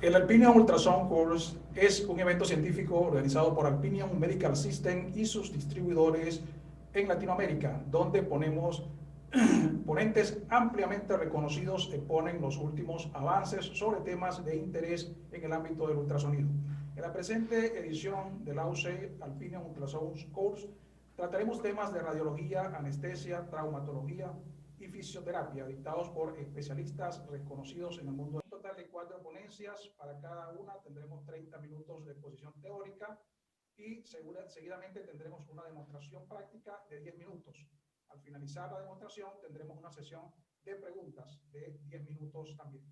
El Alpinion Ultrasound Course es un evento científico organizado por Alpinion Medical System y sus distribuidores en Latinoamérica, donde ponentes ampliamente reconocidos exponen los últimos avances sobre temas de interés en el ámbito del ultrasonido. En la presente edición del AUC Alpinion Ultrasound Course trataremos temas de radiología, anestesia, traumatología y fisioterapia dictados por especialistas reconocidos en el mundo. Un total de 4 ponencias, para cada una tendremos 30 minutos de exposición teórica y seguidamente tendremos una demostración práctica de 10 minutos. Al finalizar la demostración tendremos una sesión de preguntas de 10 minutos también.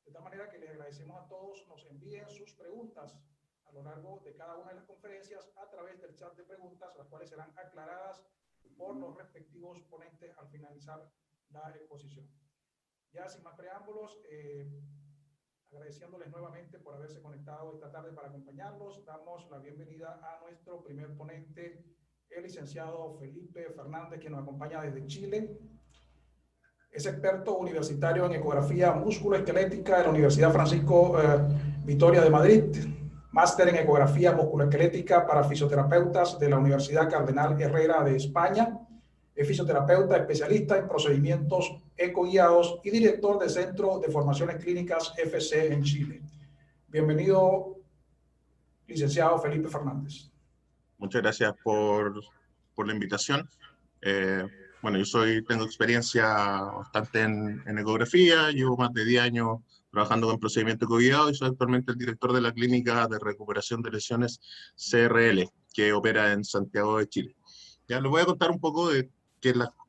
De tal manera que les agradecemos a todos nos envíen sus preguntas a lo largo de cada una de las conferencias a través del chat de preguntas, las cuales serán aclaradas por los respectivos ponentes al finalizar la exposición. Ya sin más preámbulos, agradeciéndoles nuevamente por haberse conectado esta tarde para acompañarlos, damos la bienvenida a nuestro primer ponente, el licenciado Felipe Fernández, que nos acompaña desde Chile. Es experto universitario en ecografía musculoesquelética de la Universidad Francisco Vitoria de Madrid, máster en ecografía musculoesquelética para fisioterapeutas de la Universidad Cardenal Herrera de España. Es fisioterapeuta especialista en procedimientos ecoguiados y director del Centro de Formaciones Clínicas FC en Chile. Bienvenido, licenciado Felipe Fernández. Muchas gracias por la invitación. Bueno, tengo experiencia bastante en ecografía, llevo más de 10 años trabajando con procedimiento ecoguiado y soy actualmente el director de la Clínica de Recuperación de Lesiones CRL, que opera en Santiago de Chile. Ya les voy a contar un poco de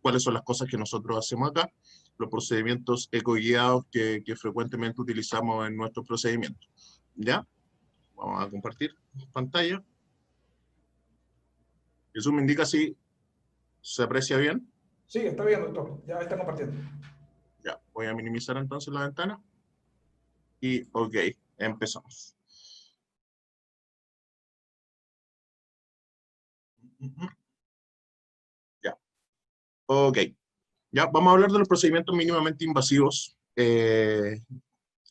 cuáles son las cosas que nosotros hacemos acá, los procedimientos ecoguiados que frecuentemente utilizamos en nuestros procedimientos. ¿Ya? Vamos a compartir pantalla. Eso me indica si se aprecia bien. Sí, está bien, doctor. Ya está compartiendo. Ya, voy a minimizar entonces la ventana. Y ok, empezamos. Ya, ok. Ya, vamos a hablar de los procedimientos mínimamente invasivos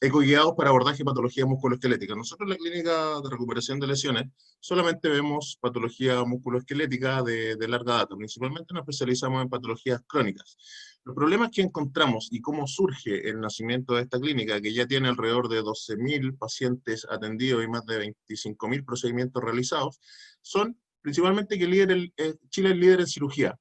ecoguiados para abordaje de patología musculoesquelética. Nosotros en la Clínica de Recuperación de Lesiones solamente vemos patología musculoesquelética de larga data. Principalmente nos especializamos en patologías crónicas. Los problemas que encontramos y cómo surge el nacimiento de esta clínica, que ya tiene alrededor de 12.000 pacientes atendidos y más de 25.000 procedimientos realizados, son principalmente que Chile es líder en cirugía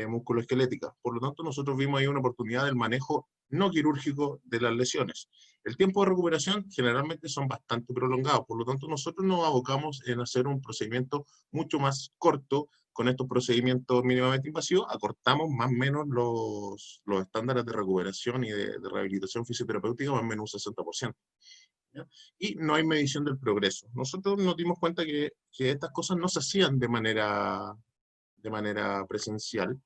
musculoesquelética. Por lo tanto, nosotros vimos ahí una oportunidad del manejo no quirúrgico de las lesiones. El tiempo de recuperación generalmente son bastante prolongados, por lo tanto nosotros nos abocamos en hacer un procedimiento mucho más corto. Con estos procedimientos mínimamente invasivos acortamos más o menos los estándares de recuperación y de rehabilitación fisioterapéutica más o menos un 60%. ¿Ya? Y no hay medición del progreso. Nosotros nos dimos cuenta que estas cosas no se hacían de manera presencial,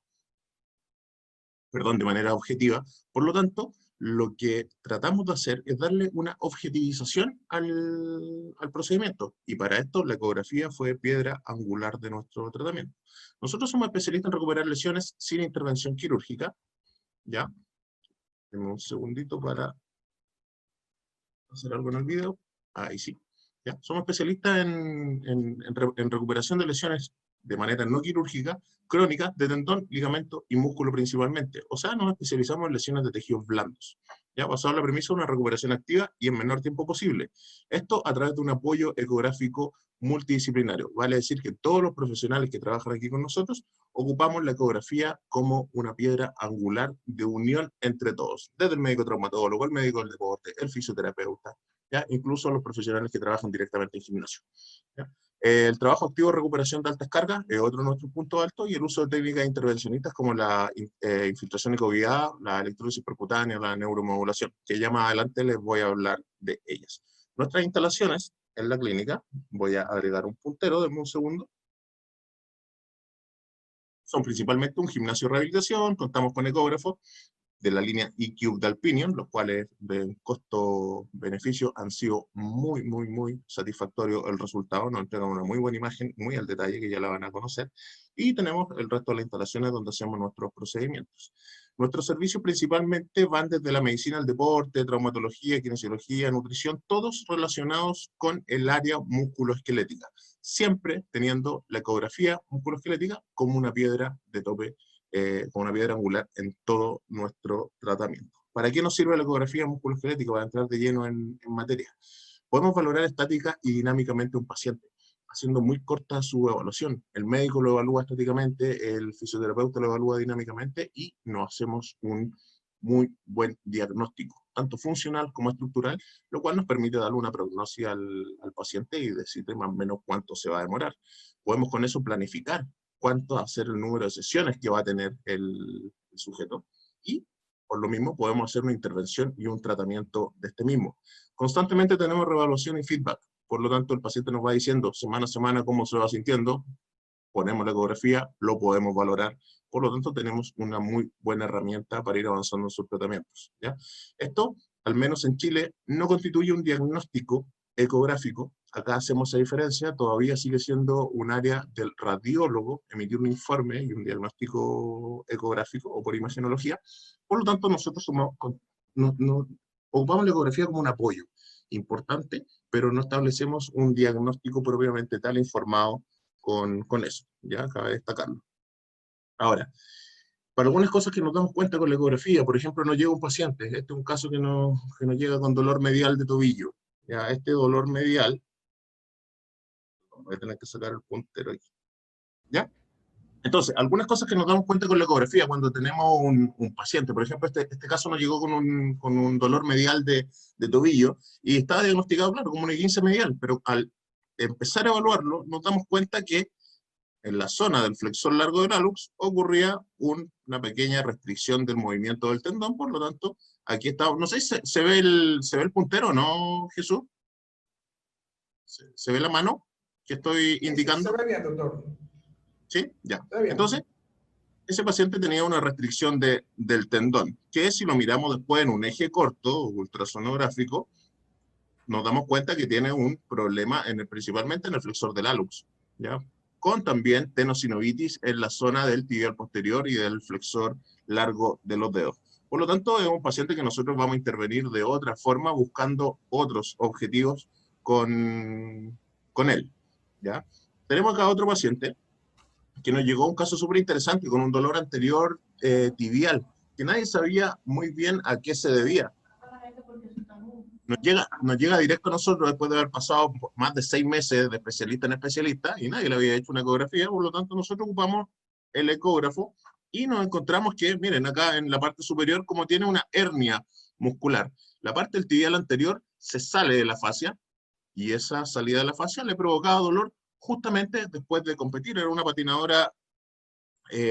de manera objetiva. Por lo tanto, lo que tratamos de hacer es darle una objetivización al procedimiento. Y para esto la ecografía fue piedra angular de nuestro tratamiento. Nosotros somos especialistas en recuperar lesiones sin intervención quirúrgica. ¿Ya? Denme un segundito para hacer algo en el video. Ahí sí. ¿Ya? Somos especialistas en recuperación de lesiones de manera no quirúrgica, crónicas, de tendón, ligamento y músculo principalmente. O sea, nos especializamos en lesiones de tejidos blandos. Ya, basado en la premisa de una recuperación activa y en menor tiempo posible. Esto a través de un apoyo ecográfico multidisciplinario. Vale decir que todos los profesionales que trabajan aquí con nosotros ocupamos la ecografía como una piedra angular de unión entre todos. Desde el médico traumatólogo, el médico del deporte, el fisioterapeuta, ¿ya? Incluso los profesionales que trabajan directamente en gimnasio. ¿Ya? El trabajo activo de recuperación de altas cargas es otro de nuestros puntos altos, y el uso de técnicas intervencionistas como la infiltración ecoguiada, la electrosis percutánea, la neuromodulación, que ya más adelante les voy a hablar de ellas. Nuestras instalaciones en la clínica, voy a agregar un puntero, denme un segundo, son principalmente un gimnasio de rehabilitación, contamos con ecógrafos de la línea eCube de Alpinion, los cuales de costo-beneficio han sido muy satisfactorios el resultado, nos entregan una muy buena imagen, muy al detalle, que ya la van a conocer, y tenemos el resto de las instalaciones donde hacemos nuestros procedimientos. Nuestros servicios principalmente van desde la medicina del deporte, traumatología, kinesiología, nutrición, todos relacionados con el área musculoesquelética, siempre teniendo la ecografía musculoesquelética como una piedra de tope, como una piedra angular en todo nuestro tratamiento. ¿Para qué nos sirve la ecografía musculoesquelética? Para entrar de lleno en materia. Podemos valorar estática y dinámicamente un paciente, haciendo muy corta su evaluación. El médico lo evalúa estáticamente, el fisioterapeuta lo evalúa dinámicamente y nos hacemos un muy buen diagnóstico, tanto funcional como estructural, lo cual nos permite darle una prognosis al paciente y decirle más o menos cuánto se va a demorar. Podemos con eso planificar cuánto va a ser el número de sesiones que va a tener el sujeto y por lo mismo podemos hacer una intervención y un tratamiento de este mismo. Constantemente tenemos reevaluación y feedback. Por lo tanto, el paciente nos va diciendo semana a semana cómo se va sintiendo, ponemos la ecografía, lo podemos valorar. Por lo tanto, tenemos una muy buena herramienta para ir avanzando en sus tratamientos, ¿ya? Esto, al menos en Chile, no constituye un diagnóstico ecográfico. Acá hacemos esa diferencia, todavía sigue siendo un área del radiólogo emitir un informe y un diagnóstico ecográfico o por imagenología. Por lo tanto, nosotros ocupamos la ecografía como un apoyo importante, pero no establecemos un diagnóstico propiamente tal informado con eso, ya cabe destacarlo. Ahora, para algunas cosas que nos damos cuenta con la ecografía, por ejemplo, nos llega un paciente, este es un caso que nos llega con dolor medial de tobillo, ya este dolor medial, voy a tener que sacar el puntero aquí, ¿ya? Entonces, algunas cosas que nos damos cuenta con la ecografía cuando tenemos un paciente, por ejemplo, este caso nos llegó con un dolor medial de tobillo y estaba diagnosticado, claro, como un esguince medial, pero al empezar a evaluarlo, nos damos cuenta que en la zona del flexor largo del hallux ocurría una pequeña restricción del movimiento del tendón, por lo tanto, aquí está, no sé si se ve el puntero, ¿no, Jesús? ¿Se ve la mano que estoy indicando? Sí, se ve bien, doctor. Sí, ya. Se ve bien. Entonces, ese paciente tenía una restricción del tendón, que si lo miramos después en un eje corto, ultrasonográfico, nos damos cuenta que tiene un problema principalmente en el flexor del hallux, ¿ya? Con también tenosinovitis en la zona del tibial posterior y del flexor largo de los dedos. Por lo tanto, es un paciente que nosotros vamos a intervenir de otra forma, buscando otros objetivos con él, ¿ya? Tenemos acá otro paciente que nos llegó un caso súper interesante con un dolor anterior tibial, que nadie sabía muy bien a qué se debía. Nos llega directo a nosotros después de haber pasado más de 6 meses de especialista en especialista y nadie le había hecho una ecografía, por lo tanto nosotros ocupamos el ecógrafo y nos encontramos que, miren, acá en la parte superior como tiene una hernia muscular. La parte del tibial anterior se sale de la fascia y esa salida de la fascia le provocaba dolor justamente después de competir. Era una patinadora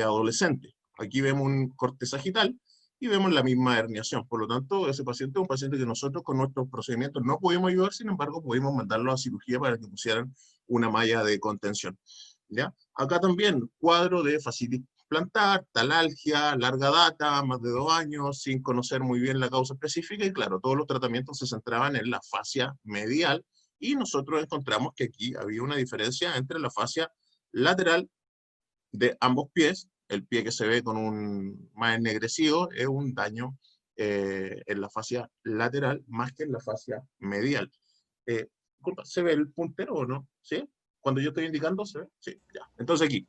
adolescente. Aquí vemos un corte sagital y vemos la misma herniación. Por lo tanto, ese paciente es un paciente que nosotros con nuestros procedimientos no pudimos ayudar, sin embargo, pudimos mandarlo a cirugía para que pusieran una malla de contención, ¿ya? Acá también, cuadro de fascitis plantar, talalgia, larga data, más de 2 años, sin conocer muy bien la causa específica, y claro, todos los tratamientos se centraban en la fascia medial, y nosotros encontramos que aquí había una diferencia entre la fascia lateral de ambos pies. El pie que se ve con un más ennegrecido es un daño en la fascia lateral más que en la fascia medial. Disculpa, ¿se ve el puntero o no? ¿Sí? Cuando yo estoy indicando, ¿se ve? Sí, ya. Entonces aquí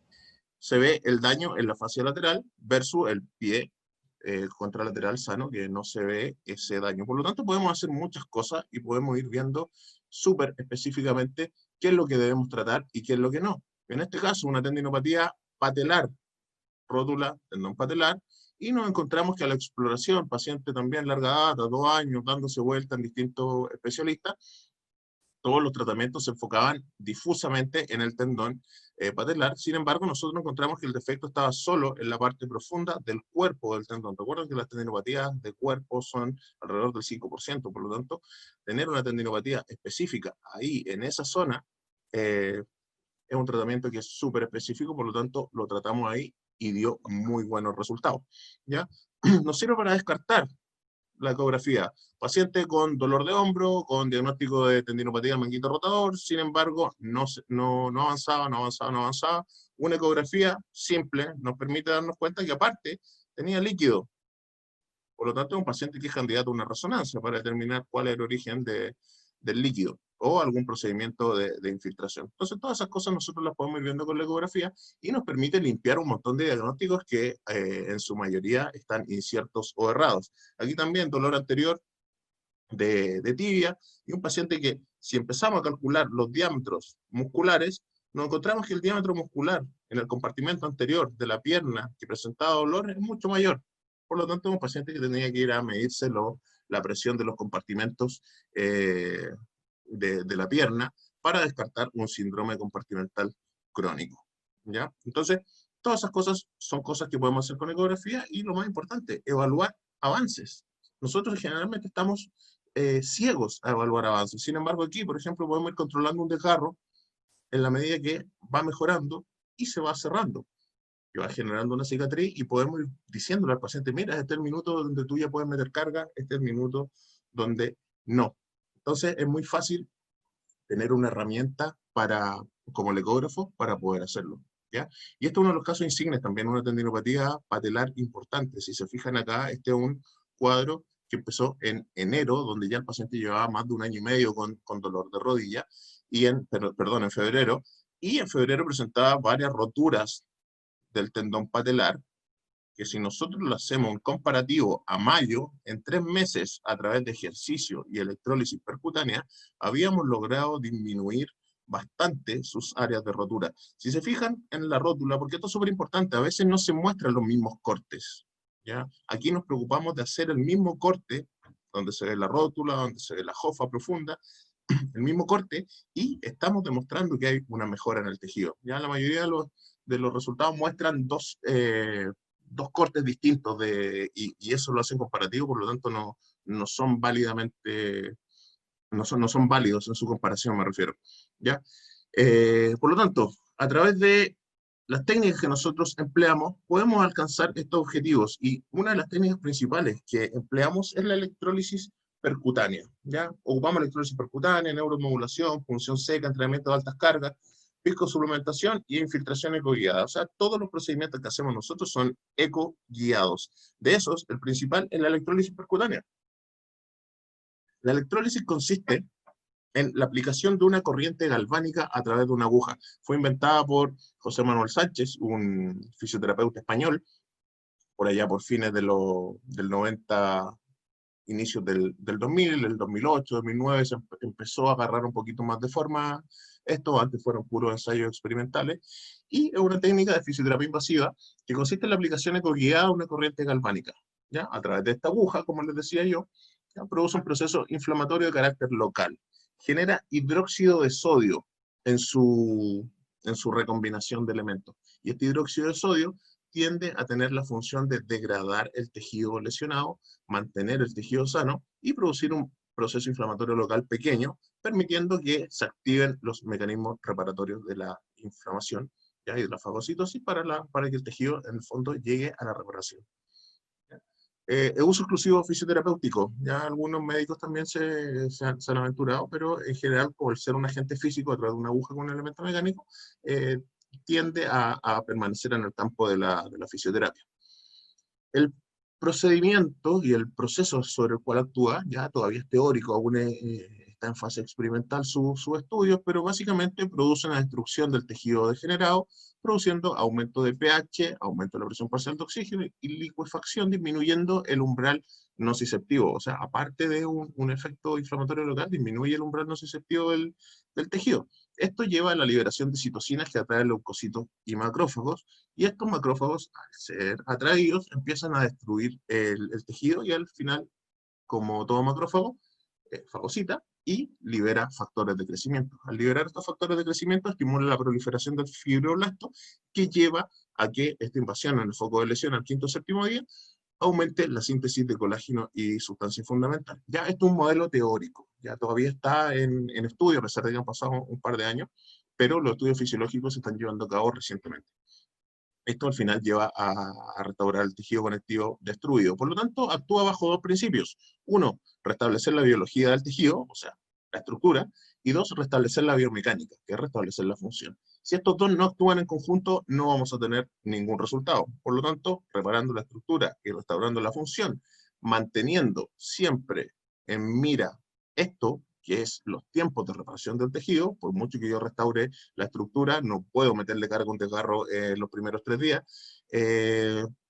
se ve el daño en la fascia lateral versus el pie contralateral sano, que no se ve ese daño. Por lo tanto, podemos hacer muchas cosas y podemos ir viendo súper específicamente qué es lo que debemos tratar y qué es lo que no. En este caso, una tendinopatía patelar, rótula, tendón patelar, y nos encontramos que a la exploración, paciente también larga data, 2 años, dándose vuelta en distintos especialistas, todos los tratamientos se enfocaban difusamente en el tendón patelar. Sin embargo, nosotros encontramos que el defecto estaba solo en la parte profunda del cuerpo del tendón. Recuerden que las tendinopatías de cuerpo son alrededor del 5%, por lo tanto, tener una tendinopatía específica ahí, en esa zona, es un tratamiento que es súper específico, por lo tanto, lo tratamos ahí y dio muy buenos resultados, ¿ya? Nos sirve para descartar la ecografía. Paciente con dolor de hombro, con diagnóstico de tendinopatía del manguito rotador, sin embargo, no avanzaba. Una ecografía simple nos permite darnos cuenta que aparte tenía líquido Por lo tanto, es un paciente que es candidato a una resonancia para determinar cuál es el origen del líquido o algún procedimiento de infiltración. Entonces, todas esas cosas nosotros las podemos ir viendo con la ecografía y nos permite limpiar un montón de diagnósticos que en su mayoría están inciertos o errados. Aquí también dolor anterior de tibia, y un paciente que, si empezamos a calcular los diámetros musculares, nos encontramos que el diámetro muscular en el compartimento anterior de la pierna que presentaba dolor es mucho mayor. Por lo tanto, es un paciente que tenía que ir a medirse la presión de los compartimentos de la pierna para descartar un síndrome compartimental crónico. ¿Ya? Entonces, todas esas cosas son cosas que podemos hacer con ecografía, y lo más importante, evaluar avances. Nosotros generalmente estamos ciegos a evaluar avances. Sin embargo, aquí, por ejemplo, podemos ir controlando un desgarro en la medida que va mejorando y se va cerrando, que va generando una cicatriz, y podemos ir diciéndole al paciente, mira, este es el minuto donde tú ya puedes meter carga, este es el minuto donde no. Entonces, es muy fácil tener una herramienta como el ecógrafo para poder hacerlo. ¿Ya? Y este es uno de los casos insignes también, una tendinopatía patelar importante. Si se fijan acá, este es un cuadro que empezó en enero, donde ya el paciente llevaba más de 1 año y medio con dolor de rodilla, y en febrero, y en febrero presentaba varias roturas del tendón patelar, que si nosotros lo hacemos un comparativo a mayo, en 3 meses, a través de ejercicio y electrólisis percutánea, habíamos logrado disminuir bastante sus áreas de rotura. Si se fijan en la rótula, porque esto es súper importante, a veces no se muestran los mismos cortes, ¿ya? Aquí nos preocupamos de hacer el mismo corte, donde se ve la rótula, donde se ve la jofa profunda, el mismo corte, y estamos demostrando que hay una mejora en el tejido. Ya la mayoría de los resultados muestran dos cortes distintos, y eso lo hacen comparativo, por lo tanto no son válidamente, no son válidos en su comparación, me refiero. ¿Ya? Por lo tanto, a través de las técnicas que nosotros empleamos, podemos alcanzar estos objetivos, y una de las técnicas principales que empleamos es la electrólisis percutánea. ¿Ya? Ocupamos electrólisis percutánea, neuromodulación, punción seca, entrenamiento de altas cargas, viscosuplementación y infiltración ecoguiada. O sea, todos los procedimientos que hacemos nosotros son ecoguiados. De esos, el principal es la electrólisis percutánea. La electrólisis consiste en la aplicación de una corriente galvánica a través de una aguja. Fue inventada por José Manuel Sánchez, un fisioterapeuta español, por allá por fines del 90, inicios del 2000, el 2008, 2009, se empezó a agarrar un poquito más de forma. Estos antes fueron puros ensayos experimentales, y es una técnica de fisioterapia invasiva que consiste en la aplicación ecoguiada de una corriente galvánica, ¿ya? A través de esta aguja, como les decía yo, ¿ya? Produce un proceso inflamatorio de carácter local. Genera hidróxido de sodio en su recombinación de elementos. Y este hidróxido de sodio tiende a tener la función de degradar el tejido lesionado, mantener el tejido sano y producir un proceso inflamatorio local pequeño, permitiendo que se activen los mecanismos reparatorios de la inflamación, ¿ya? Y de la fagocitosis para que el tejido, en el fondo, llegue a la reparación. Es uso exclusivo fisioterapéutico. Ya algunos médicos también se han aventurado, pero en general, por ser un agente físico a través de una aguja con un elemento mecánico, tiende a permanecer en el campo de la fisioterapia. El procedimiento y el proceso sobre el cual actúa ya todavía es teórico, aún está en fase experimental su estudio, pero básicamente produce una destrucción del tejido degenerado, produciendo aumento de pH, aumento de la presión parcial de oxígeno y licuefacción, disminuyendo el umbral nociceptivo. O sea, aparte de un efecto inflamatorio local, disminuye el umbral nociceptivo del tejido. Esto lleva a la liberación de citocinas que atraen leucocitos y macrófagos, y estos macrófagos, al ser atraídos, empiezan a destruir el tejido, y al final, como todo macrófago, fagocita y libera factores de crecimiento. Al liberar estos factores de crecimiento, estimula la proliferación del fibroblasto, que lleva a que esta invasión en el foco de lesión al quinto o séptimo día aumente la síntesis de colágeno y sustancias fundamentales. Ya esto es un modelo teórico, ya todavía está en estudio, a pesar de que han pasado un par de años, pero los estudios fisiológicos se están llevando a cabo recientemente. Esto al final lleva a restaurar el tejido conectivo destruido. Por lo tanto, actúa bajo 2 principios. 1, restablecer la biología del tejido, o sea, la estructura, y 2, restablecer la biomecánica, que es restablecer la función. Si estos dos no actúan en conjunto, no vamos a tener ningún resultado. Por lo tanto, reparando la estructura y restaurando la función manteniendo siempre en mira esto, que es los tiempos de reparación del tejido. Por mucho que yo restaure la estructura, no puedo meterle carga a un desgarro los primeros 3 días.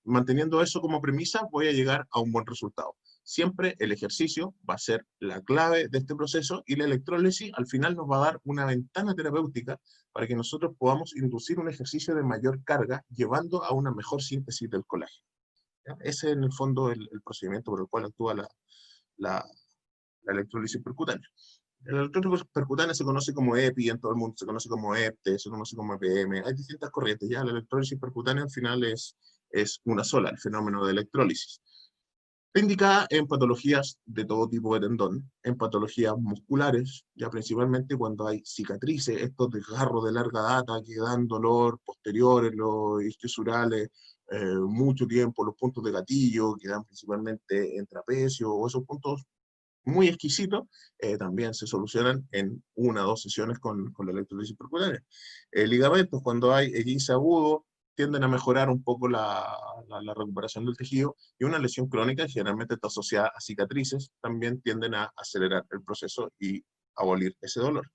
Manteniendo eso como premisa, voy a llegar a un buen resultado. Siempre el ejercicio va a ser la clave de este proceso, y la electrólisis al final nos va a dar una ventana terapéutica para que nosotros podamos inducir un ejercicio de mayor carga, llevando a una mejor síntesis del colágeno. ¿Ya? Ese es en el fondo el procedimiento por el cual actúa la electrólisis percutánea. La electrólisis percutánea se conoce como EPI en todo el mundo, se conoce como EPTE, se conoce como EPM, hay distintas corrientes. Ya la electrólisis percutánea al final es una sola, el fenómeno de electrólisis. Está indicada en patologías de todo tipo de tendón, en patologías musculares, ya principalmente cuando hay cicatrices, estos desgarros de larga data que dan dolor posteriores, los isquiosurales, mucho tiempo, los puntos de gatillo que dan principalmente en trapecio, o esos puntos muy exquisitos, también se solucionan en 1 o 2 sesiones con la electrolisis percutánea. Ligamentos, cuando hay esguince agudo, tienden a mejorar un poco la recuperación del tejido, y una lesión crónica, generalmente está asociada a cicatrices, también tienden a acelerar el proceso y abolir ese dolor.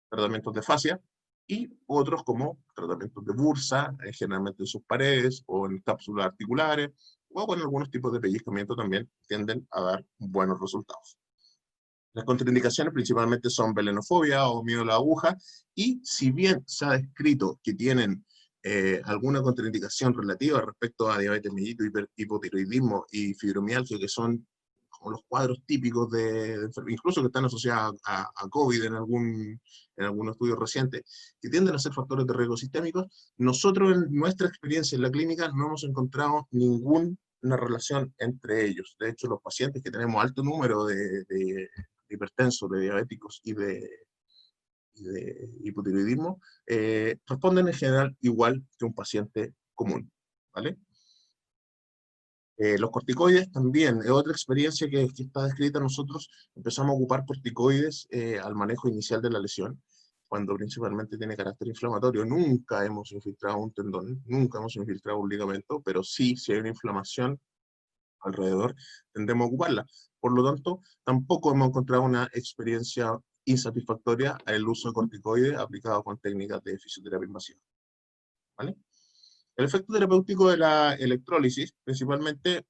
Tratamientos de fascia, y otros como tratamientos de bursa, generalmente en sus paredes o en cápsulas articulares, o con algunos tipos de pellizcamiento también tienden a dar buenos resultados. Las contraindicaciones principalmente son belenofobia o miedo a la aguja, y si bien se ha descrito que tienen alguna contraindicación relativa respecto a diabetes mellitus, hipotiroidismo y fibromialgia, que son como los cuadros típicos incluso que están asociados a COVID en algún estudio reciente, que tienden a ser factores de riesgo sistémicos, nosotros en nuestra experiencia en la clínica no hemos encontrado ninguna relación entre ellos. De hecho, los pacientes que tenemos alto número de hipertensos, de diabéticos y de hipotiroidismo, responden en general igual que un paciente común, ¿vale? Los corticoides también es otra experiencia que está descrita. Nosotros empezamos a ocupar corticoides al manejo inicial de la lesión, cuando principalmente tiene carácter inflamatorio. Nunca hemos infiltrado un tendón, nunca hemos infiltrado un ligamento, pero sí, si hay una inflamación alrededor, tendemos a ocuparla. Por lo tanto, tampoco hemos encontrado una experiencia insatisfactoria al uso de corticoides aplicado con técnicas de fisioterapia invasiva, ¿vale? El efecto terapéutico de la electrólisis principalmente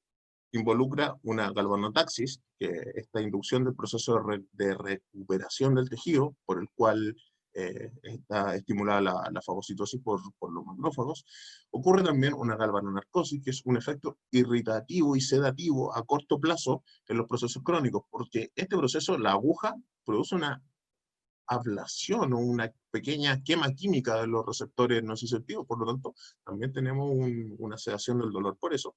involucra una galvanotaxis, que es esta inducción del proceso de recuperación del tejido, por el cual está estimulada la fagocitosis por los macrófagos. Ocurre también una galvanonarcosis, que es un efecto irritativo y sedativo a corto plazo en los procesos crónicos, porque este proceso, la aguja, produce una ablación o una pequeña quema química de los receptores nociceptivos, por lo tanto, también tenemos una sedación del dolor por eso.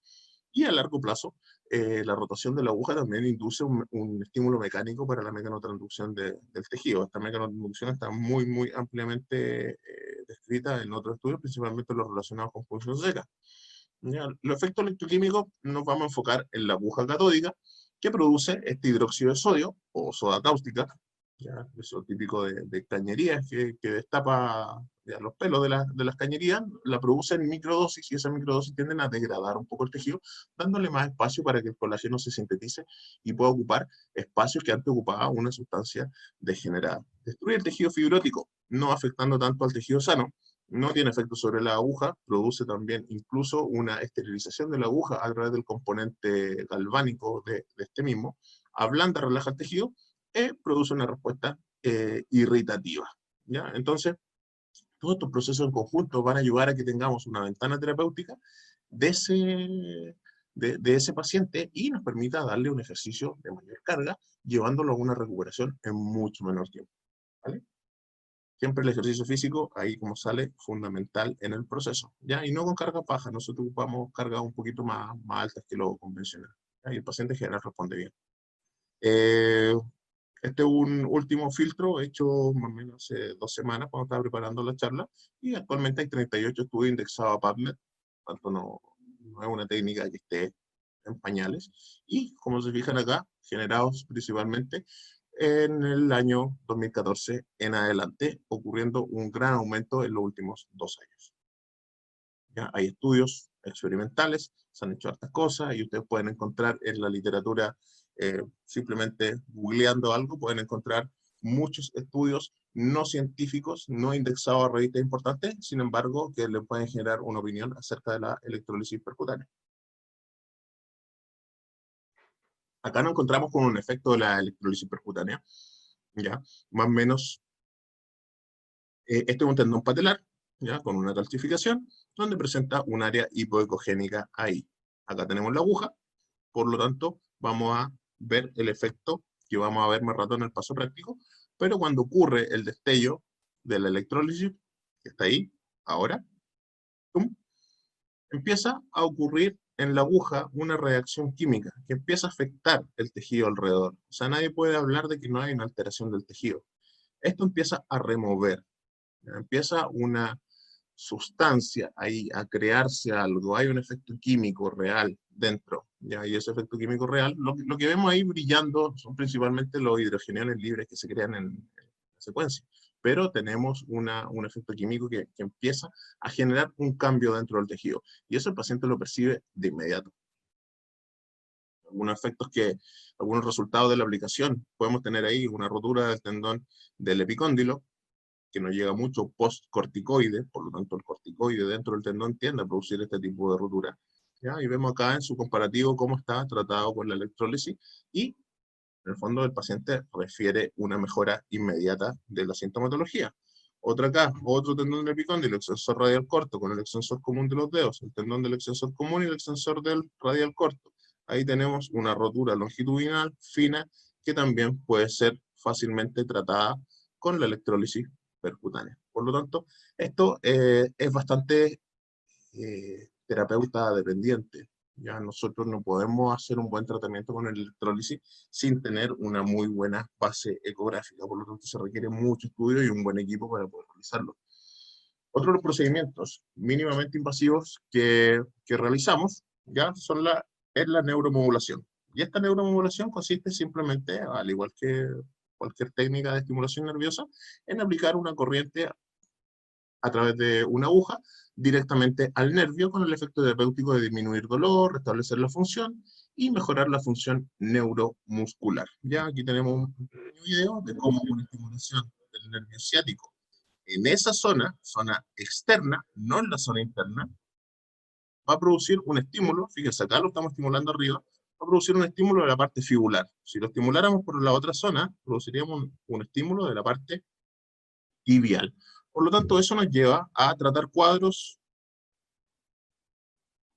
Y a largo plazo, la rotación de la aguja también induce un estímulo mecánico para la mecanotransducción del tejido. Esta mecanotransducción está muy, muy ampliamente descrita en otros estudios, principalmente los relacionados con punción seca. Ya, los efectos electroquímicos nos vamos a enfocar en la aguja catódica, que produce este hidróxido de sodio o soda cáustica, ya, eso típico de cañerías que destapa ya, los pelos de las cañerías, la produce en microdosis, y esas microdosis tienden a degradar un poco el tejido, dándole más espacio para que el colágeno se sintetice y pueda ocupar espacios que antes ocupaba una sustancia degenerada. Destruye el tejido fibrótico, no afectando tanto al tejido sano, no tiene efecto sobre la aguja, produce también incluso una esterilización de la aguja a través del componente galvánico de este mismo, ablanda, relaja el tejido, produce una respuesta irritativa, ¿ya? Entonces, todos estos procesos en conjunto van a ayudar a que tengamos una ventana terapéutica de ese paciente, y nos permita darle un ejercicio de mayor carga, llevándolo a una recuperación en mucho menor tiempo, ¿vale? Siempre el ejercicio físico, ahí como sale, fundamental en el proceso, ¿ya? Y no con carga baja, nosotros ocupamos cargas un poquito más altas que lo convencional, ¿ya? Y el paciente en general responde bien. Este es un último filtro hecho más o menos hace 2 semanas cuando estaba preparando la charla, y actualmente hay 38 estudios indexados a PubMed, tanto no es una técnica que esté en pañales, y como se fijan acá, generados principalmente en el año 2014 en adelante, ocurriendo un gran aumento en los últimos 2 años. ¿Ya? Hay estudios experimentales, se han hecho hartas cosas y ustedes pueden encontrar en la literatura, simplemente googleando algo, pueden encontrar muchos estudios no científicos, no indexados a revistas importantes, sin embargo, que les pueden generar una opinión acerca de la electrólisis percutánea. Acá nos encontramos con un efecto de la electrólisis percutánea, ¿ya? Más o menos, este es un tendón patelar, ¿ya? Con una calcificación, donde presenta un área hipoecogénica ahí. Acá tenemos la aguja, por lo tanto, vamos a ver el efecto que vamos a ver más rato en el paso práctico, pero cuando ocurre el destello de la electrólisis, que está ahí, ahora, ¡pum!, empieza a ocurrir en la aguja una reacción química que empieza a afectar el tejido alrededor. O sea, nadie puede hablar de que no hay una alteración del tejido. Esto empieza a remover, ¿ya? Empieza una sustancia ahí a crearse algo, hay un efecto químico real dentro, ¿ya? Y ese efecto químico real, lo que vemos ahí brillando son principalmente los hidrogeniones libres que se crean en la secuencia, pero tenemos un efecto químico que empieza a generar un cambio dentro del tejido, y eso el paciente lo percibe de inmediato. Algunos resultados de la aplicación, podemos tener ahí una rotura del tendón del epicóndilo, que no llega mucho post-corticoide, por lo tanto el corticoide dentro del tendón tiende a producir este tipo de rotura, ¿ya? Y vemos acá en su comparativo cómo está tratado con la electrólisis, y en el fondo el paciente refiere una mejora inmediata de la sintomatología. Otra acá, otro tendón del epicóndilo, el extensor radial corto, con el extensor común de los dedos, el tendón del extensor común y el extensor del radial corto. Ahí tenemos una rotura longitudinal fina que también puede ser fácilmente tratada con la electrólisis percutánea. Por lo tanto, esto es bastante terapeuta dependiente. Ya nosotros no podemos hacer un buen tratamiento con el electrólisis sin tener una muy buena base ecográfica. Por lo tanto, se requiere mucho estudio y un buen equipo para poder realizarlo. Otro de los procedimientos mínimamente invasivos que realizamos, ya es la neuromodulación. Y esta neuromodulación consiste simplemente, al igual que cualquier técnica de estimulación nerviosa, en aplicar una corriente a través de una aguja directamente al nervio, con el efecto terapéutico de disminuir dolor, restablecer la función y mejorar la función neuromuscular. Ya aquí tenemos un video de cómo una estimulación del nervio ciático en esa zona externa, no en la zona interna, va a producir un estímulo. Fíjense, acá lo estamos estimulando arriba, va a producir un estímulo de la parte fibular. Si lo estimuláramos por la otra zona, produciríamos un estímulo de la parte tibial. Por lo tanto, eso nos lleva a tratar cuadros.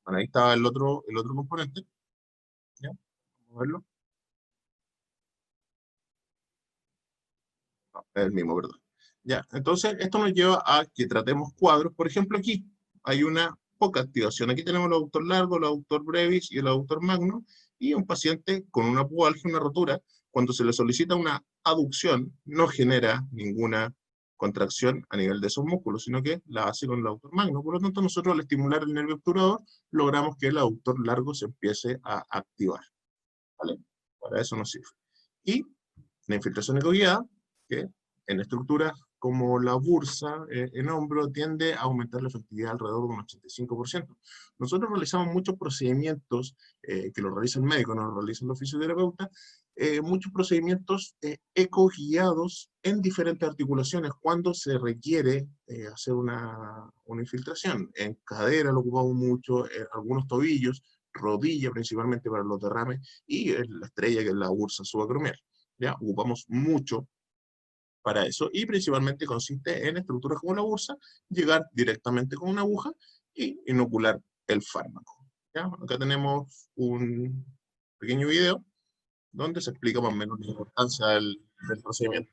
Bueno, ahí está el otro componente. ¿Ya? Vamos a verlo. No, es el mismo, perdón. Ya, entonces, esto nos lleva a que tratemos cuadros. Por ejemplo, aquí hay una poca activación. Aquí tenemos el aductor largo, el aductor brevis y el aductor magno, y un paciente con una pubalgia, una rotura, cuando se le solicita una aducción, no genera ninguna contracción a nivel de esos músculos, sino que la hace con el aductor magno. Por lo tanto, nosotros al estimular el nervio obturador, logramos que el aductor largo se empiece a activar, ¿vale? Para eso nos sirve. Y la infiltración ecoguiada, que en estructuras como la bursa en hombro tiende a aumentar la efectividad alrededor de un 85%. Nosotros realizamos muchos procedimientos que los realiza el médico, no los realizan los fisioterapeutas, muchos procedimientos ecoguiados en diferentes articulaciones cuando se requiere hacer una infiltración. En cadera lo ocupamos mucho, en algunos tobillos, rodilla principalmente para los derrames, y la estrella que es la bursa subacromial. ¿Ya? Ocupamos mucho para eso, y principalmente consiste en estructuras como la bursa, llegar directamente con una aguja y inocular el fármaco. ¿Ya? Acá tenemos un pequeño video donde se explica más o menos la importancia del procedimiento.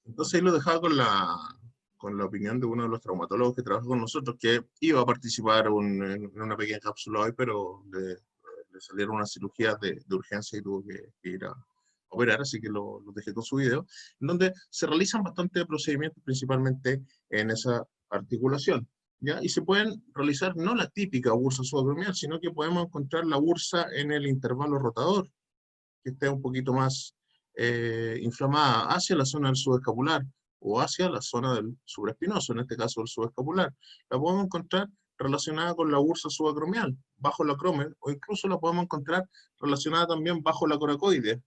Entonces ahí lo dejaba con la opinión de uno de los traumatólogos que trabaja con nosotros, que iba a participar en una pequeña cápsula hoy, pero le salieron unas cirugías de urgencia y tuvo que ir a operar, así que lo dejé con su video, en donde se realizan bastantes procedimientos, principalmente en esa articulación, ¿ya? Y se pueden realizar no la típica bursa subacromial, sino que podemos encontrar la bursa en el intervalo rotador, que esté un poquito más inflamada hacia la zona del subescapular o hacia la zona del supraespinoso, en este caso el subescapular. La podemos encontrar relacionada con la bursa subacromial, bajo la acromial, o incluso la podemos encontrar relacionada también bajo la coracoide,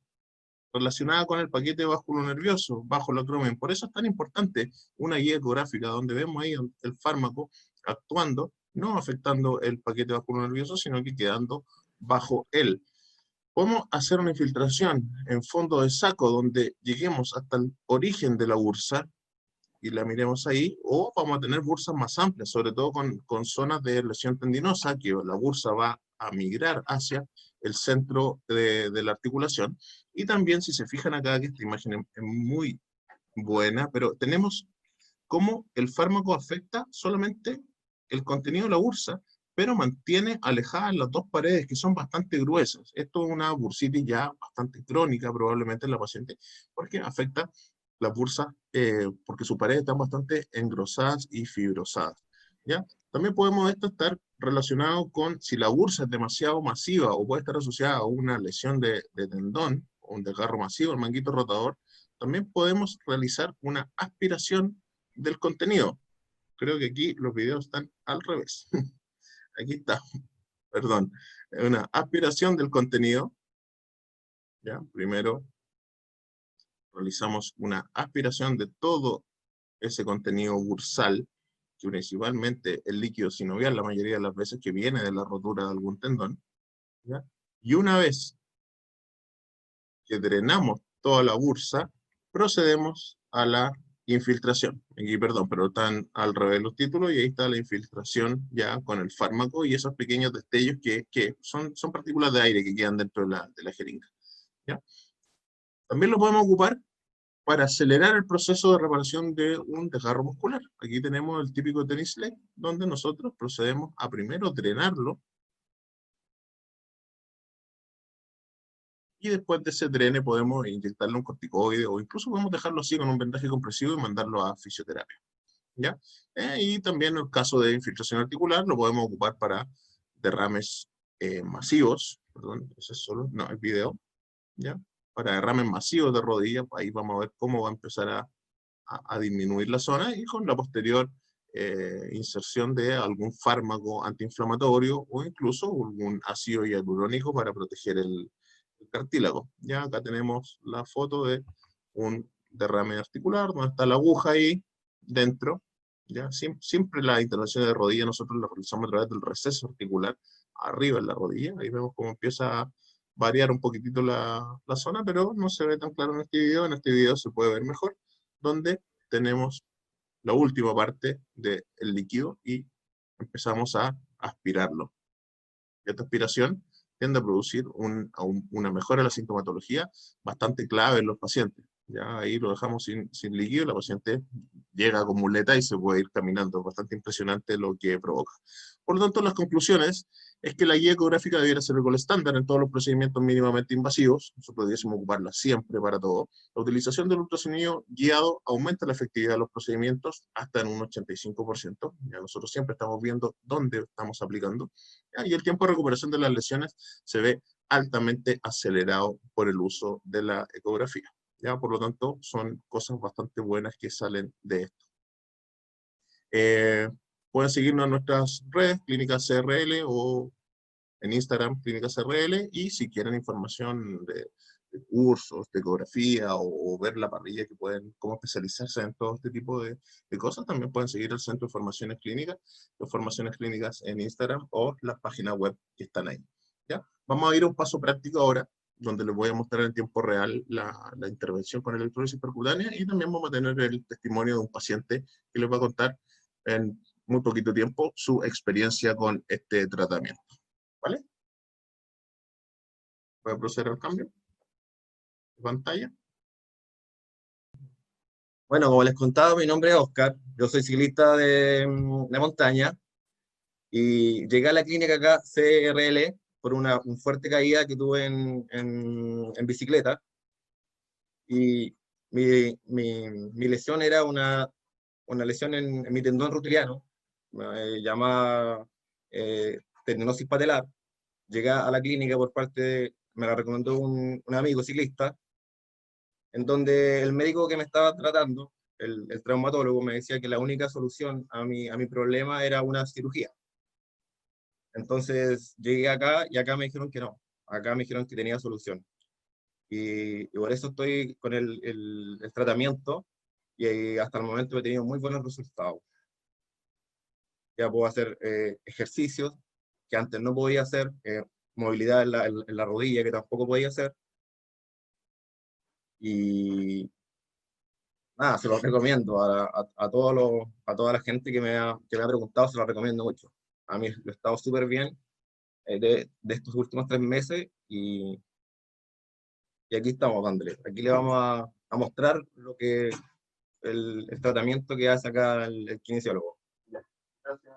relacionada con el paquete vasculonervioso, bajo la acromial. Por eso es tan importante una guía ecográfica donde vemos ahí el fármaco actuando, no afectando el paquete vasculonervioso, sino que quedando bajo él. Podemos hacer una infiltración en fondo de saco donde lleguemos hasta el origen de la bursa y la miremos ahí, o vamos a tener bursas más amplias, sobre todo con zonas de lesión tendinosa, que la bursa va a migrar hacia el centro de la articulación. Y también, si se fijan acá, que esta imagen es muy buena, pero tenemos cómo el fármaco afecta solamente el contenido de la bursa, pero mantiene alejadas las dos paredes que son bastante gruesas. Esto es una bursitis ya bastante crónica probablemente en la paciente, porque afecta las bursas, porque sus paredes están bastante engrosadas y fibrosadas, ¿ya? También podemos esto estar relacionado con si la bursa es demasiado masiva o puede estar asociada a una lesión de tendón o un desgarro masivo, el manguito rotador. También podemos realizar una aspiración del contenido. Creo que aquí los videos están al revés. Aquí está, perdón. Una aspiración del contenido. ¿Ya? Primero realizamos una aspiración de todo ese contenido bursal, que principalmente el líquido sinovial, la mayoría de las veces que viene de la rotura de algún tendón. ¿Ya? Y una vez que drenamos toda la bursa, procedemos a la infiltración. Aquí, perdón, pero están al revés los títulos y ahí está la infiltración ya con el fármaco y esos pequeños destellos que son partículas de aire que quedan dentro de la jeringa. ¿Ya? También lo podemos ocupar para acelerar el proceso de reparación de un desgarro muscular. Aquí tenemos el típico tenis leg, donde nosotros procedemos a primero drenarlo y después de ese drene podemos inyectarle un corticoide o incluso podemos dejarlo así con un vendaje compresivo y mandarlo a fisioterapia, ¿ya? Y también en el caso de infiltración articular lo podemos ocupar para derrames masivos, perdón, ese es solo, no, el video, ¿ya? Para derrames masivos de rodilla, ahí vamos a ver cómo va a empezar a disminuir la zona y con la posterior inserción de algún fármaco antiinflamatorio o incluso algún ácido hialurónico para proteger el cartílago. Ya acá tenemos la foto de un derrame articular, donde está la aguja ahí dentro. Ya siempre la intervención de rodilla nosotros la realizamos a través del receso articular, arriba en la rodilla. Ahí vemos cómo empieza a variar un poquitito la zona, pero no se ve tan claro en este video. En este video se puede ver mejor, donde tenemos la última parte del líquido y empezamos a aspirarlo. Esta aspiración tiende a producir una mejora de la sintomatología bastante clave en los pacientes. Ya ahí lo dejamos sin líquido, la paciente llega con muleta y se puede ir caminando. Bastante impresionante lo que provoca. Por lo tanto, las conclusiones es que la guía ecográfica debiera ser el gol estándar en todos los procedimientos mínimamente invasivos. Nosotros debiésemos ocuparla siempre para todo. La utilización del ultrasonido guiado aumenta la efectividad de los procedimientos hasta en un 85%. Ya nosotros siempre estamos viendo dónde estamos aplicando. Y el tiempo de recuperación de las lesiones se ve altamente acelerado por el uso de la ecografía. ¿Ya? Por lo tanto, son cosas bastante buenas que salen de esto. Pueden seguirnos en nuestras redes, Clínica CRL o en Instagram, Clínicas RL, y si quieren información de cursos, de ecografía, o ver la parrilla que pueden, cómo especializarse en todo este tipo de cosas, también pueden seguir el Centro de Formaciones Clínicas en Instagram o las páginas web que están ahí. ¿Ya? Vamos a ir a un paso práctico ahora, donde les voy a mostrar en tiempo real la intervención con electrólisis percutánea, y también vamos a tener el testimonio de un paciente que les va a contar en muy poquito tiempo su experiencia con este tratamiento. ¿Vale? Voy a proceder al cambio de pantalla. Bueno, como les contaba, mi nombre es Oscar, yo soy ciclista de montaña y llegué a la clínica acá, CRL, por una fuerte caída que tuve en bicicleta, y mi lesión era una lesión en mi tendón rotiliano, llamada tendinosis patelar. Llegué a la clínica me la recomendó un amigo ciclista, en donde el médico que me estaba tratando, el traumatólogo, me decía que la única solución a mi problema era una cirugía. Entonces llegué acá y acá me dijeron que no, acá me dijeron que tenía solución. Y por eso estoy con el tratamiento, y hasta el momento he tenido muy buenos resultados. Ya puedo hacer ejercicios que antes no podía hacer, movilidad en la rodilla que tampoco podía hacer. Y nada, se los recomiendo a toda la gente que me ha preguntado, se los recomiendo mucho. A mí he estado súper bien de estos últimos 3 meses, y aquí estamos dándole. Aquí le vamos a mostrar el tratamiento que hace acá el kinesiólogo. Gracias.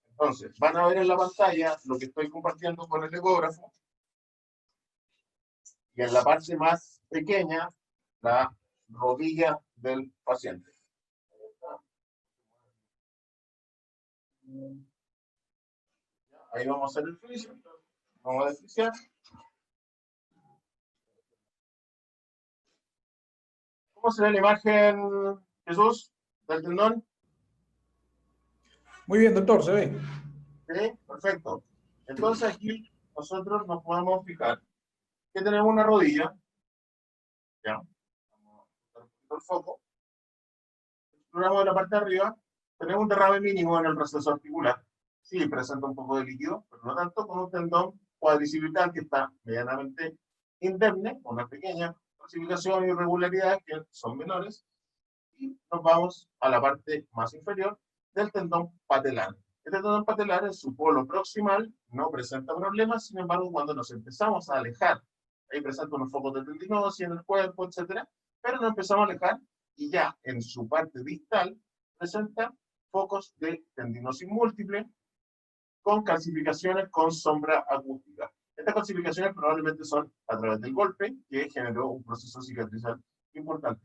Entonces, van a ver en la pantalla lo que estoy compartiendo con el ecógrafo, y en la parte más pequeña, la rodilla del paciente. Ahí vamos a hacer el fisio. Vamos a desfisiar. ¿Cómo se ve la imagen, Jesús, del tendón? Muy bien, doctor, se ve. Sí, perfecto. Entonces aquí nosotros nos podemos fijar que tenemos una rodilla. Ya. Vamos a dar un poquito el foco. Exploramos de la parte de arriba. Tenemos un derrame mínimo en el proceso articular. Sí, presenta un poco de líquido, pero no tanto, con un tendón cuadricipital que está medianamente indemne, con una pequeña calcificación y irregularidades que son menores. Y nos vamos a la parte más inferior del tendón patelar. Este tendón patelar en su polo proximal no presenta problemas, sin embargo, cuando nos empezamos a alejar, ahí presenta unos focos de tendinosis en el cuerpo, etcétera, pero nos empezamos a alejar y ya en su parte distal presenta focos de tendinosis múltiple con calcificaciones con sombra acústica. Estas calcificaciones probablemente son a través del golpe que generó un proceso cicatrizal importante.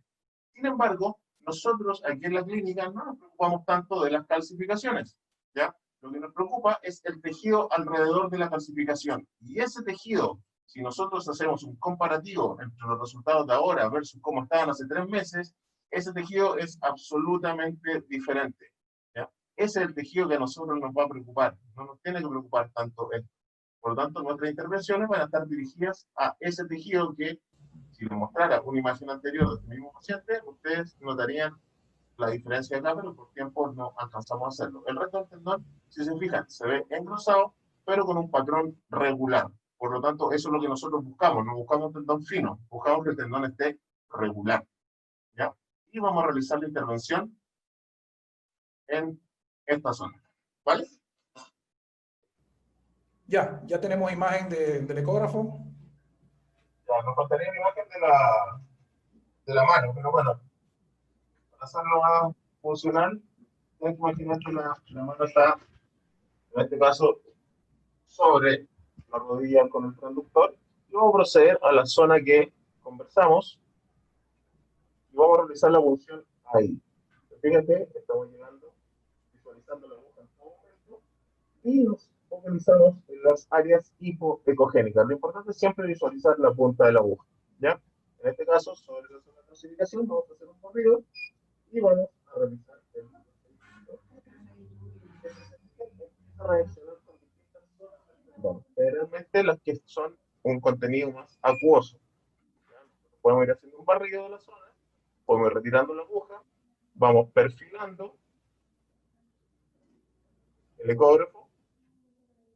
Sin embargo, nosotros aquí en la clínica no nos preocupamos tanto de las calcificaciones, ¿ya? Lo que nos preocupa es el tejido alrededor de la calcificación. Y ese tejido, si nosotros hacemos un comparativo entre los resultados de ahora versus cómo estaban hace 3 meses, ese tejido es absolutamente diferente, ¿ya? Ese es el tejido que a nosotros nos va a preocupar, no nos tiene que preocupar tanto esto. Por lo tanto, nuestras intervenciones van a estar dirigidas a ese tejido que, si les mostrara una imagen anterior de este mismo paciente, ustedes notarían la diferencia acá, pero por tiempo no alcanzamos a hacerlo. El resto del tendón, si se fijan, se ve engrosado, pero con un patrón regular. Por lo tanto, eso es lo que nosotros buscamos. No buscamos un tendón fino, buscamos que el tendón esté regular, ¿ya? Y vamos a realizar la intervención en esta zona, ¿vale? Ya tenemos imagen del ecógrafo. Ya, nos faltaría la imagen de la mano, pero bueno, para hacerlo más funcional, tienes que imaginar que la mano está, en este caso, sobre la rodilla con el transductor, y vamos a proceder a la zona que conversamos y vamos a realizar la punción ahí. Fíjate, estamos llegando, visualizando la aguja en todo momento, y nos focalizamos en las áreas hipoecogénicas. Lo importante es siempre visualizar la punta de la aguja, ¿ya? En este caso, sobre la zona de clasificación, vamos a hacer un corrido y vamos a realizar el procedimiento. Empieza a reaccionar con distintas zonas especialmente las que son un contenido más acuoso. Podemos ir haciendo un barrido de la zona, podemos ir retirando la aguja, vamos perfilando el ecógrafo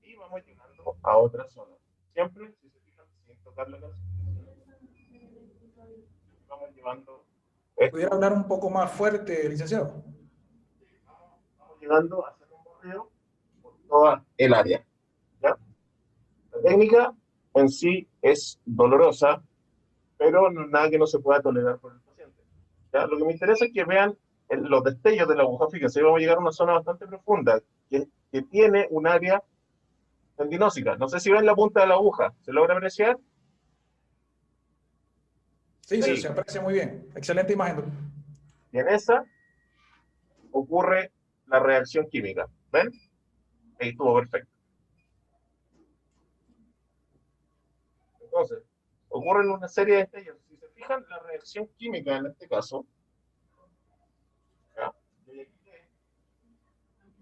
y vamos llegando a otra zona. Siempre, si se fijan, sin tocar la calcificación, vamos llevando esto. ¿Pudiera hablar un poco más fuerte, licenciado? Vamos llegando a hacer un barrido por toda el área. ¿Ya? La técnica en sí es dolorosa, pero no es nada que no se pueda tolerar por el paciente. ¿Ya? Lo que me interesa es que vean los destellos de la aguja. Fíjense, vamos a llegar a una zona bastante profunda que tiene un área tendinósica. No sé si ven la punta de la aguja. ¿Se logra apreciar? Sí, Sí. se aprecia muy bien. Excelente imagen. Y en esa ocurre la reacción química. ¿Ven? Ahí estuvo perfecto. Entonces, ocurren una serie de destellos. Si se fijan, la reacción química en este caso, ¿ya?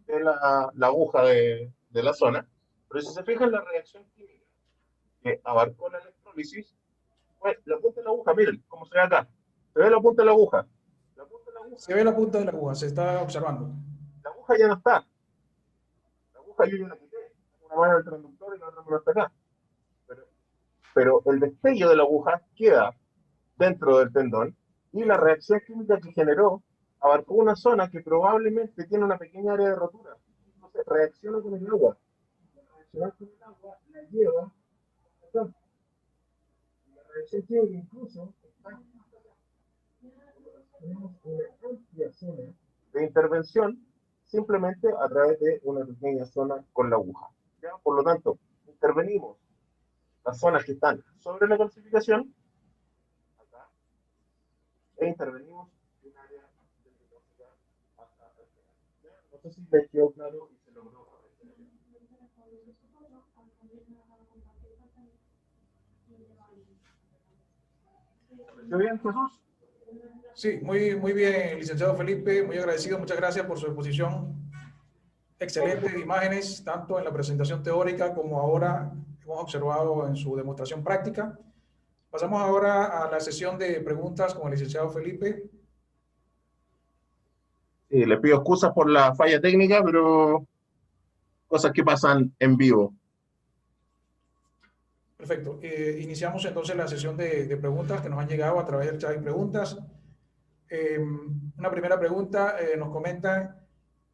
De la aguja de la zona, pero si se fijan, la reacción química que abarcó la electrólisis fue la punta de la aguja. Miren cómo se ve acá. Se ve la punta de la aguja. La punta de la aguja, Se ve la punta de la aguja, se está observando. la aguja ya no está. La aguja yo ya la quité. Una mano del transductor y la otra mano está acá. Pero el destello de la aguja queda dentro del tendón y la reacción química que generó abarcó una zona que probablemente tiene una pequeña área de rotura. Entonces reacciona con el agua. Reaccionar con el agua la lleva acá. La reacción química incluso está. Tenemos una amplia zona de intervención simplemente a través de una pequeña zona con la aguja. ¿Ya? Por lo tanto, intervenimos las zonas que están sobre la calcificación acá, e intervenimos en un área de velocidad hasta el final. No sé si me quedó claro y se logró. ¿Está bien, Jesús? Sí, muy bien, licenciado Felipe, muy agradecido, muchas gracias por su exposición excelente de imágenes, tanto en la presentación teórica como ahora hemos observado en su demostración práctica. Pasamos ahora a la sesión de preguntas con el licenciado Felipe. Sí, les pido excusas por la falla técnica, pero cosas que pasan en vivo. Perfecto. Iniciamos entonces la sesión de preguntas que nos han llegado a través del chat de preguntas. Una primera pregunta, nos comentan,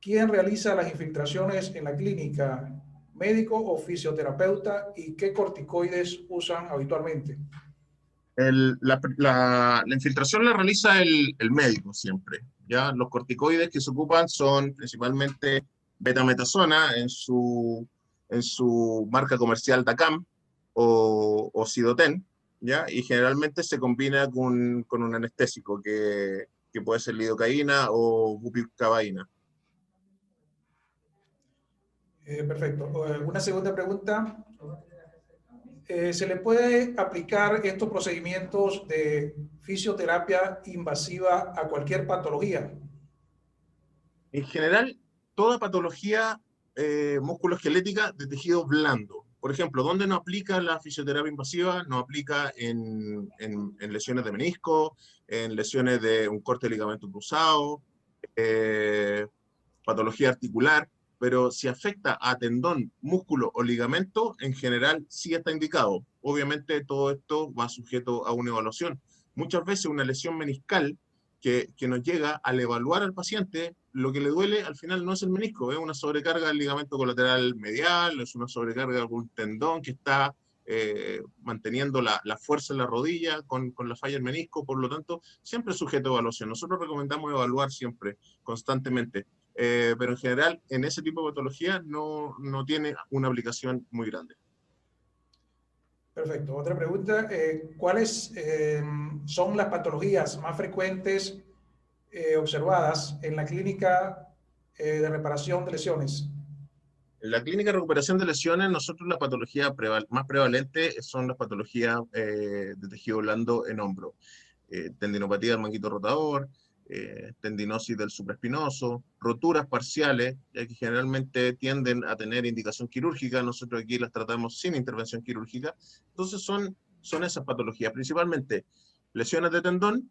¿quién realiza las infiltraciones en la clínica? ¿Médico o fisioterapeuta? ¿Y qué corticoides usan habitualmente? La infiltración la realiza el médico siempre. ¿Ya? Los corticoides que se ocupan son principalmente betametasona en su marca comercial Dacam o Sidoten, ¿ya? Y generalmente se combina con un anestésico que puede ser lidocaína o bupivacaína. Perfecto. Una segunda pregunta. ¿Se le puede aplicar estos procedimientos de fisioterapia invasiva a cualquier patología? En general, toda patología musculoesquelética de tejido blando. Por ejemplo, ¿dónde no aplica la fisioterapia invasiva? No aplica en lesiones de menisco, en lesiones de un corte de ligamento cruzado, patología articular, pero si afecta a tendón, músculo o ligamento, en general sí está indicado. Obviamente todo esto va sujeto a una evaluación. Muchas veces una lesión meniscal que nos llega al evaluar al paciente, lo que le duele al final no es el menisco, es una sobrecarga del ligamento colateral medial, es una sobrecarga de algún tendón que está manteniendo la fuerza en la rodilla con la falla del menisco, por lo tanto, siempre es sujeto a evaluación. Nosotros recomendamos evaluar siempre, constantemente, pero en general en ese tipo de patología no tiene una aplicación muy grande. Perfecto. Otra pregunta. ¿Cuáles son las patologías más frecuentes observadas en la clínica de reparación de lesiones? En la clínica de recuperación de lesiones, nosotros la patología más prevalente son las patologías de tejido blando en hombro. Tendinopatía del manguito rotador, tendinosis del supraespinoso, roturas parciales, ya que generalmente tienden a tener indicación quirúrgica, nosotros aquí las tratamos sin intervención quirúrgica. Entonces son esas patologías, principalmente lesiones de tendón,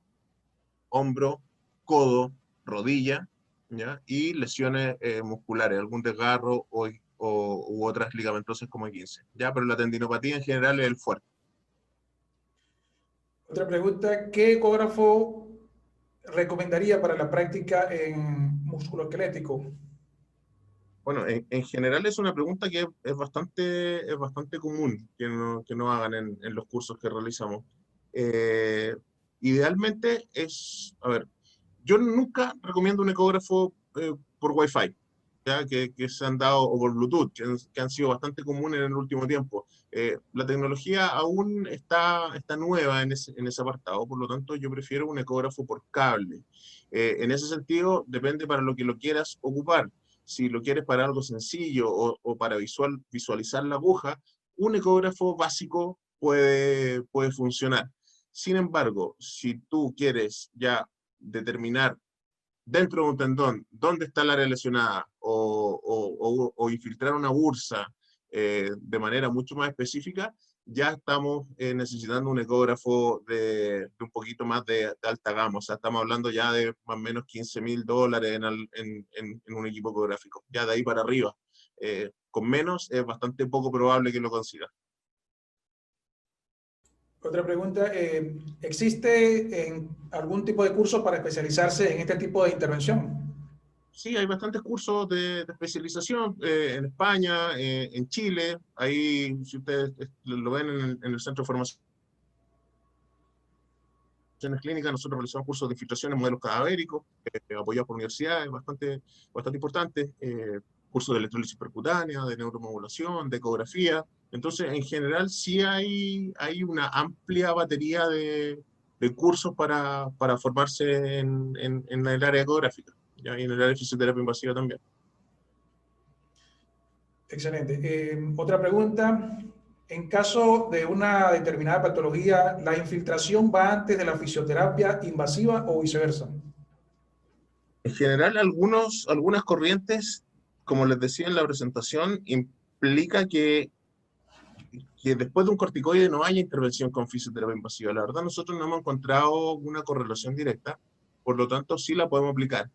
hombro, codo, rodilla, ¿ya? Y lesiones musculares, algún desgarro u otras ligamentosas como E15, ¿ya? Pero la tendinopatía en general es el fuerte. Otra pregunta, ¿qué ecógrafo recomendaría para la práctica en musculoesquelético? Bueno, en general es una pregunta que es bastante común que no hagan en los cursos que realizamos. Idealmente a ver, yo nunca recomiendo un ecógrafo por Wi-Fi, ¿ya? Que se han dado, o por Bluetooth, que han sido bastante comunes en el último tiempo. La tecnología aún está nueva en ese apartado, por lo tanto yo prefiero un ecógrafo por cable. En ese sentido, depende para lo que lo quieras ocupar. Si lo quieres para algo sencillo o para visualizar la aguja, un ecógrafo básico puede funcionar. Sin embargo, si tú quieres ya determinar dentro de un tendón dónde está el área lesionada o infiltrar una bursa de manera mucho más específica, ya estamos necesitando un ecógrafo de un poquito más de alta gama. O sea, estamos hablando ya de más o menos $15.000 en un equipo ecográfico. Ya de ahí para arriba. Con menos es bastante poco probable que lo consiga. Otra pregunta, ¿existe algún tipo de curso para especializarse en este tipo de intervención? Sí, hay bastantes cursos de especialización en España, en Chile. Ahí, si ustedes lo ven en el Centro de Formación Clínicas, nosotros realizamos cursos de infiltración en modelos cadavéricos, apoyados por universidades, bastante importantes. Cursos de electrólisis percutánea, de neuromodulación, de ecografía. Entonces, en general, sí hay una amplia batería de cursos para formarse en el área ecográfica, ¿ya? Y en el área de fisioterapia invasiva también. Excelente. Otra pregunta, en caso de una determinada patología, ¿la infiltración va antes de la fisioterapia invasiva o viceversa? En general, algunas corrientes, como les decía en la presentación, implica que después de un corticoide no haya intervención con fisioterapia invasiva. La verdad, nosotros no hemos encontrado una correlación directa, por lo tanto, sí la podemos aplicar.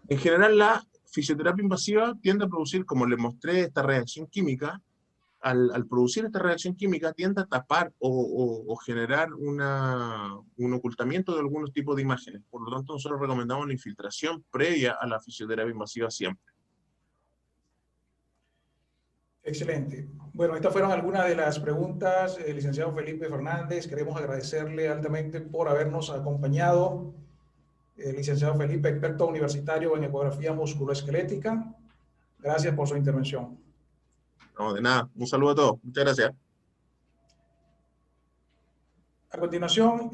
En general, la fisioterapia invasiva tiende a producir, como les mostré, esta reacción química. Al producir esta reacción química, tiende a tapar o generar un ocultamiento de algunos tipos de imágenes. Por lo tanto, nosotros recomendamos la infiltración previa a la fisioterapia invasiva siempre. Excelente. Bueno, estas fueron algunas de las preguntas, licenciado Felipe Fernández. Queremos agradecerle altamente por habernos acompañado. Licenciado Felipe, experto universitario en ecografía musculoesquelética. Gracias por su intervención. No, de nada. Un saludo a todos. Muchas gracias. A continuación,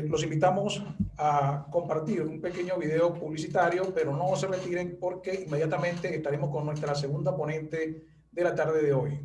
los invitamos a compartir un pequeño video publicitario, pero no se retiren porque inmediatamente estaremos con nuestra segunda ponente de la tarde de hoy.